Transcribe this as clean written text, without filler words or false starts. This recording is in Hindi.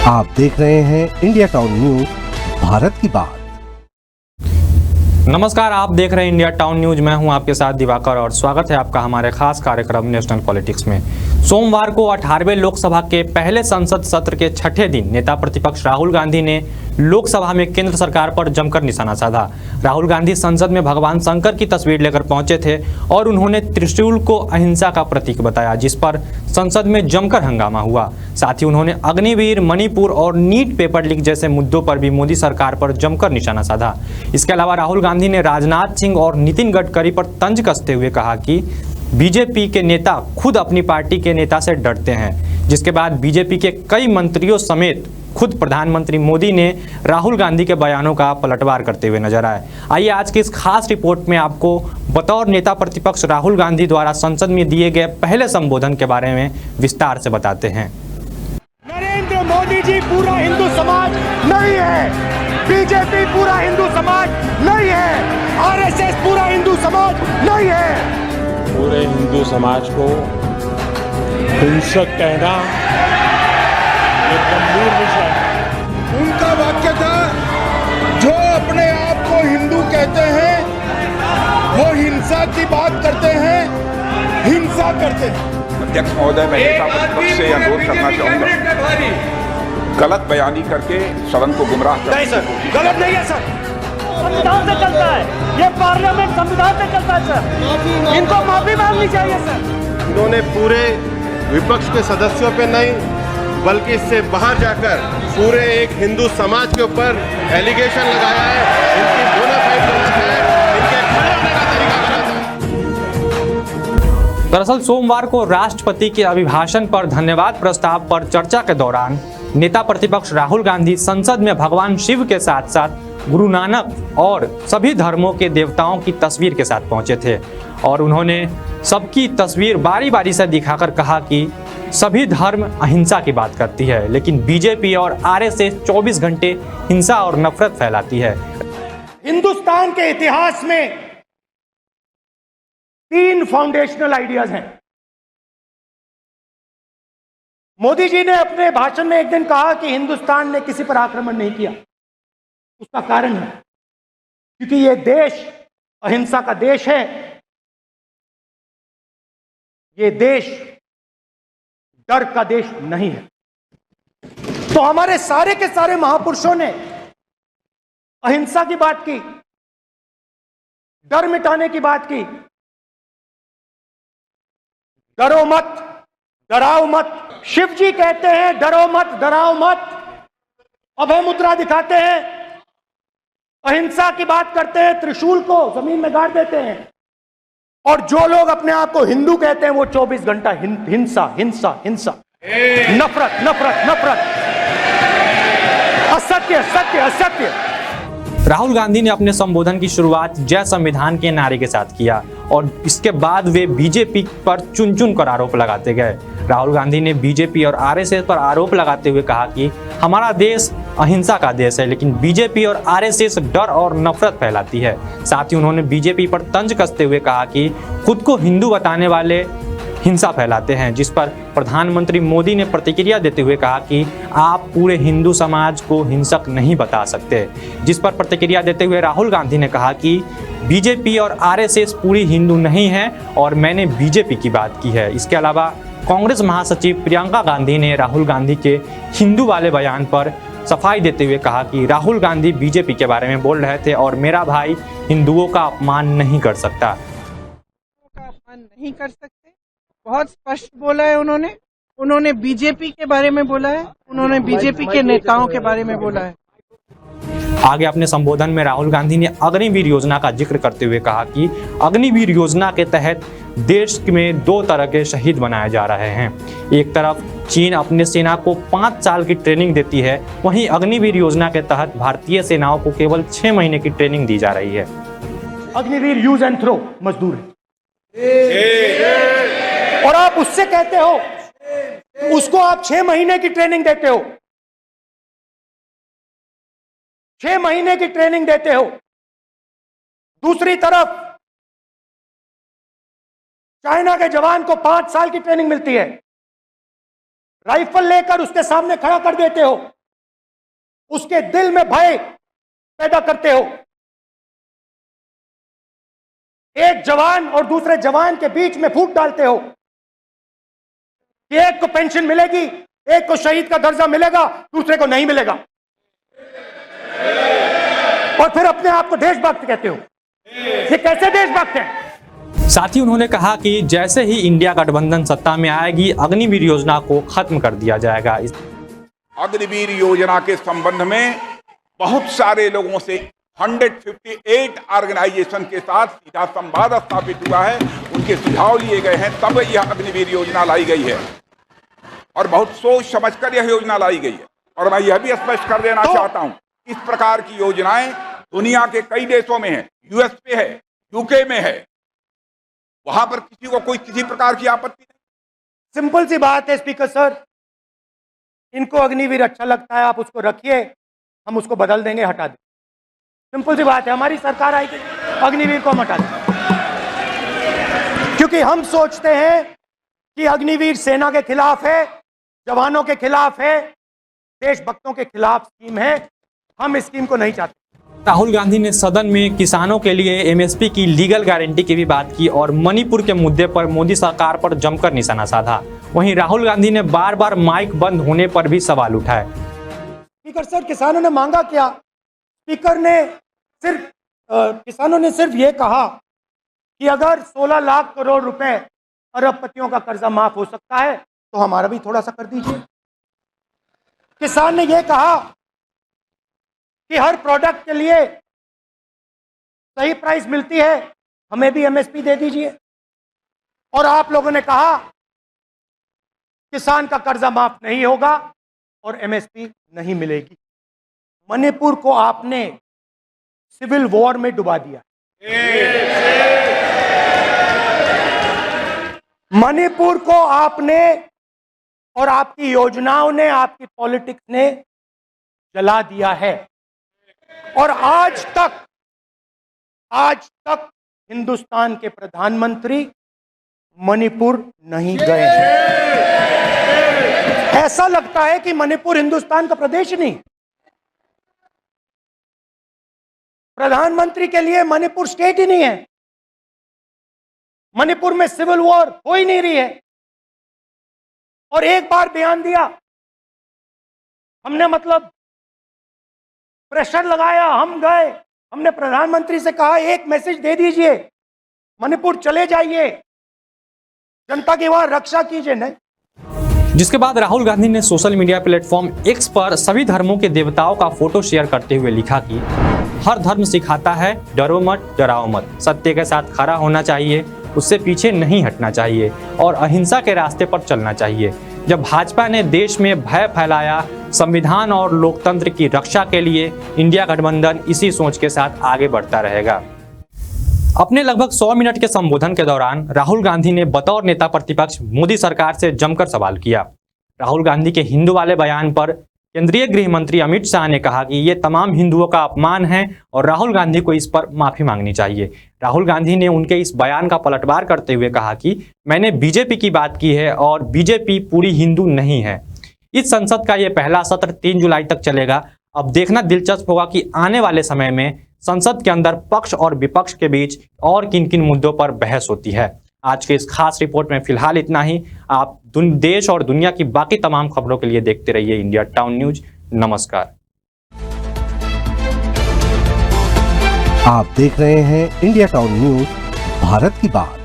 आप देख रहे हैं इंडिया टाउन न्यूज, भारत की बात। नमस्कार, आप देख रहे हैं इंडिया टाउन न्यूज। मैं हूं आपके साथ दिवाकर और स्वागत है आपका हमारे खास कार्यक्रम नेशनल पॉलिटिक्स में। सोमवार को 18वें लोकसभा के पहले संसद सत्र के छठे दिन नेता प्रतिपक्ष राहुल गांधी ने लोकसभा में केंद्र सरकार पर जमकर निशाना साधा। राहुल गांधी संसद में भगवान शंकर की तस्वीर लेकर पहुंचे थे और उन्होंने त्रिशूल को अहिंसा का प्रतीक बताया, जिस पर संसद में जमकर हंगामा हुआ। साथ ही उन्होंने अग्निवीर, मणिपुर और नीट पेपर लीक जैसे मुद्दों पर भी मोदी सरकार पर जमकर निशाना साधा। इसके अलावा राहुल गांधी ने राजनाथ सिंह और नितिन गडकरी पर तंज कसते हुए कहा कि बीजेपी के नेता खुद अपनी पार्टी के नेता से डरते हैं, जिसके बाद बीजेपी के कई मंत्रियों समेत खुद प्रधानमंत्री मोदी ने राहुल गांधी के बयानों का पलटवार करते हुए नजर आए। आइए आज की इस खास रिपोर्ट में आपको बतौर नेता प्रतिपक्ष राहुल गांधी द्वारा संसद में दिए गए पहले संबोधन के बारे में विस्तार से बताते हैं। नरेंद्र मोदी जी पूरा हिंदू समाज नहीं है, बीजेपी पूरा हिंदू समाज नहीं है, आरएसएस पूरा हिंदू समाज नहीं है। पूरे हिंदू समाज को हिंसक कहना ये गंभीर विषय है। उनका वाक्य था, जो अपने आप को हिंदू कहते हैं वो हिंसा की बात करते हैं, हिंसा करते हैं। अध्यक्ष महोदय, मैं नेता प्रतिपक्ष से अनुरोध करना चाहूंगा, गलत बयानी करके सदन को गुमराह नहीं सर, गलत नहीं है सर, संविधान से चलता है, ये पार्लियामेंट संविधान से चलता है सर, इनको माफी मांगनी चाहिए सर। इन्होंने पूरे विपक्ष के सदस्यों पे नहीं बल्कि इससे बाहर जाकर पूरे एक हिंदू समाज के ऊपर एलिगेशन लगाया है। इनकी बोनाफाइड गलत है, इनके खड़े होने का तरीका गलत है। दरअसल सोमवार को राष्ट्रपति के अभिभाषण पर धन्यवाद प्रस्ताव पर चर्चा के दौरान नेता प्रतिपक्ष राहुल गांधी संसद में भगवान शिव के साथ साथ गुरु नानक और सभी धर्मों के देवताओं की तस्वीर के साथ पहुंचे थे और उन्होंने सबकी तस्वीर बारी बारी से दिखाकर कहा कि सभी धर्म अहिंसा की बात करती है, लेकिन बीजेपी और आरएसएस 24 घंटे हिंसा और नफरत फैलाती है। हिंदुस्तान के इतिहास में 3 फाउंडेशनल आइडियाज हैं। मोदी जी ने अपने भाषण में एक दिन कहा कि हिंदुस्तान ने किसी पर आक्रमण नहीं किया। उसका कारण है क्योंकि यह देश अहिंसा का देश है, यह देश डर का देश नहीं है। तो हमारे सारे के सारे महापुरुषों ने अहिंसा की बात की, डर मिटाने की बात की। डरो मत, डराओ मत। शिव जी कहते हैं डरो मत, डराओ मत। अभय मुद्रा दिखाते हैं, अहिंसा की बात करते हैं, त्रिशूल को जमीन में गाड़ देते हैं। और जो लोग अपने आप को हिंदू कहते हैं वो 24 घंटा हिंसा हिंसा हिंसा, नफरत नफरत नफरत, असत्य सत्य असत्य। राहुल गांधी ने अपने संबोधन की शुरुआत जय संविधान के नारे के साथ किया और इसके बाद वे बीजेपी पर चुन चुन कर आरोप लगाते गए। राहुल गांधी ने बीजेपी और आरएसएस पर आरोप लगाते हुए कहा कि हमारा देश अहिंसा का देश है, लेकिन बीजेपी और आरएसएस डर और नफरत फैलाती है। साथ ही उन्होंने बीजेपी पर तंज कसते हुए कहा कि खुद को हिंदू बताने वाले हिंसा फैलाते हैं, जिस पर प्रधानमंत्री मोदी ने प्रतिक्रिया देते हुए कहा कि आप पूरे हिंदू समाज को हिंसक नहीं बता सकते। जिस पर प्रतिक्रिया देते हुए राहुल गांधी ने कहा कि बीजेपी और आरएसएस पूरी हिंदू नहीं है और मैंने बीजेपी की बात की है। इसके अलावा कांग्रेस महासचिव प्रियंका गांधी ने राहुल गांधी के हिंदू वाले बयान पर सफाई देते हुए कहा कि राहुल गांधी बीजेपी के बारे में बोल रहे थे और मेरा भाई हिंदुओं का अपमान नहीं कर सकता। नहीं कर सकते, बहुत स्पष्ट बोला है उन्होंने बीजेपी के बारे में बोला है, उन्होंने बीजेपी के नेताओं के बारे में बोला है। आगे अपने संबोधन में राहुल गांधी ने अग्निवीर योजना का जिक्र करते हुए कहा कि अग्निवीर योजना के तहत देश में 2 तरह के शहीद बनाए जा रहे हैं। एक तरफ चीन अपने सेना को 5 साल की ट्रेनिंग देती है, वहीं अग्निवीर योजना के तहत भारतीय सेनाओं को केवल 6 महीने की ट्रेनिंग दी जा रही है। अग्निवीर यूज एंड थ्रो मजदूर है और आप उससे कहते हो, उसको आप 6 महीने की ट्रेनिंग देते हो, 6 महीने की ट्रेनिंग देते हो। दूसरी तरफ चाइना के जवान को 5 साल की ट्रेनिंग मिलती है, राइफल लेकर उसके सामने खड़ा कर देते हो, उसके दिल में भय पैदा करते हो। एक जवान और दूसरे जवान के बीच में फूट डालते हो कि एक को पेंशन मिलेगी, एक को शहीद का दर्जा मिलेगा, दूसरे को नहीं मिलेगा, और फिर अपने आप को देशभक्त कहते हो। ये कैसे देशभक्त हैं? साथ ही उन्होंने कहा कि जैसे ही इंडिया गठबंधन सत्ता में आएगी, अग्निवीर योजना को खत्म कर दिया जाएगा। अग्निवीर योजना के संबंध में बहुत सारे लोगों से 158 ऑर्गेनाइजेशन के साथ सीधा संवाद स्थापित हुआ है, उनके सुझाव लिए गए हैं, तब यह अग्निवीर योजना लाई गई है और बहुत सोच समझकर यह योजना लाई गई है। और मैं यह भी स्पष्ट कर देना चाहता हूं, इस प्रकार की योजनाएं दुनिया के कई देशों में है, यूएस पे है, यूके में है, वहां पर किसी को कोई किसी प्रकार की आपत्ति नहीं। सिंपल सी बात है स्पीकर सर, इनको अग्निवीर अच्छा लगता है, आप उसको रखिए, हम उसको बदल देंगे, हटा देंगे। सिंपल सी बात है, हमारी सरकार आएगी, अग्निवीर को हम हटा देंगे, क्योंकि हम सोचते हैं कि अग्निवीर सेना के खिलाफ है, जवानों के खिलाफ है, देशभक्तों के खिलाफ स्कीम है। हम इस स्कीम को नहीं चाहते। राहुल गांधी ने सदन में किसानों के लिए एमएसपी की लीगल गारंटी की भी बात की और मणिपुर के मुद्दे पर मोदी सरकार पर जमकर निशाना साधा। वहीं राहुल गांधी ने बार बार माइक बंद होने पर भी सवाल उठाए। स्पीकर सर, किसानों ने मांगा क्या? किसानों ने सिर्फ ये कहा कि अगर 16 लाख करोड़ रुपए अरबपतियों का कर्जा माफ हो सकता है तो हमारा भी थोड़ा सा कर दीजिए। किसान ने यह कहा कि हर प्रोडक्ट के लिए सही प्राइस मिलती है, हमें भी एमएसपी दे दीजिए। और आप लोगों ने कहा किसान का कर्जा माफ नहीं होगा और एमएसपी नहीं मिलेगी। मणिपुर को आपने सिविल वॉर में डुबा दिया। मणिपुर को आपने और आपकी योजनाओं ने, आपकी पॉलिटिक्स ने जला दिया है। और आज तक हिंदुस्तान के प्रधानमंत्री मणिपुर नहीं गए हैं। ऐसा लगता है कि मणिपुर हिंदुस्तान का प्रदेश ही नहीं। प्रधानमंत्री के लिए मणिपुर स्टेट ही नहीं है। मणिपुर में सिविल वॉर हो ही नहीं रही है। और एक बार बयान दिया हमने, मतलब प्रेशर लगाया, हम गए, हमने प्रधानमंत्री से कहा एक मैसेज दे दीजिए, मणिपुर चले जाइए, जनता की वहां रक्षा कीजिए। नहीं। जिसके बाद राहुल गांधी ने सोशल मीडिया प्लेटफॉर्म एक्स पर सभी धर्मों के देवताओं का फोटो शेयर करते हुए लिखा कि हर धर्म सिखाता है डरो मत, डराओ मत, सत्य के साथ खड़ा होना चाहिए, उससे पीछे नहीं हटना चाहिए और अहिंसा के रास्ते पर चलना चाहिए। जब भाजपा ने देश में भय फैलाया, संविधान और लोकतंत्र की रक्षा के लिए इंडिया गठबंधन इसी सोच के साथ आगे बढ़ता रहेगा। अपने लगभग 100 मिनट के संबोधन के दौरान राहुल गांधी ने बतौर नेता प्रतिपक्ष मोदी सरकार से जमकर सवाल किया। राहुल गांधी के हिंदू वाले बयान पर केंद्रीय गृह मंत्री अमित शाह ने कहा कि ये तमाम हिंदुओं का अपमान है और राहुल गांधी को इस पर माफी मांगनी चाहिए। राहुल गांधी ने उनके इस बयान का पलटवार करते हुए कहा कि मैंने बीजेपी की बात की है और बीजेपी पूरी हिंदू नहीं है। इस संसद का ये पहला सत्र 3 जुलाई तक चलेगा। अब देखना दिलचस्प होगा कि आने वाले समय में संसद के अंदर पक्ष और विपक्ष के बीच और किन किन मुद्दों पर बहस होती है। आज के इस खास रिपोर्ट में फिलहाल इतना ही। आप देश और दुनिया की बाकी तमाम खबरों के लिए देखते रहिए इंडिया टाउन न्यूज। नमस्कार। आप देख रहे हैं इंडिया टाउन न्यूज, भारत की बात।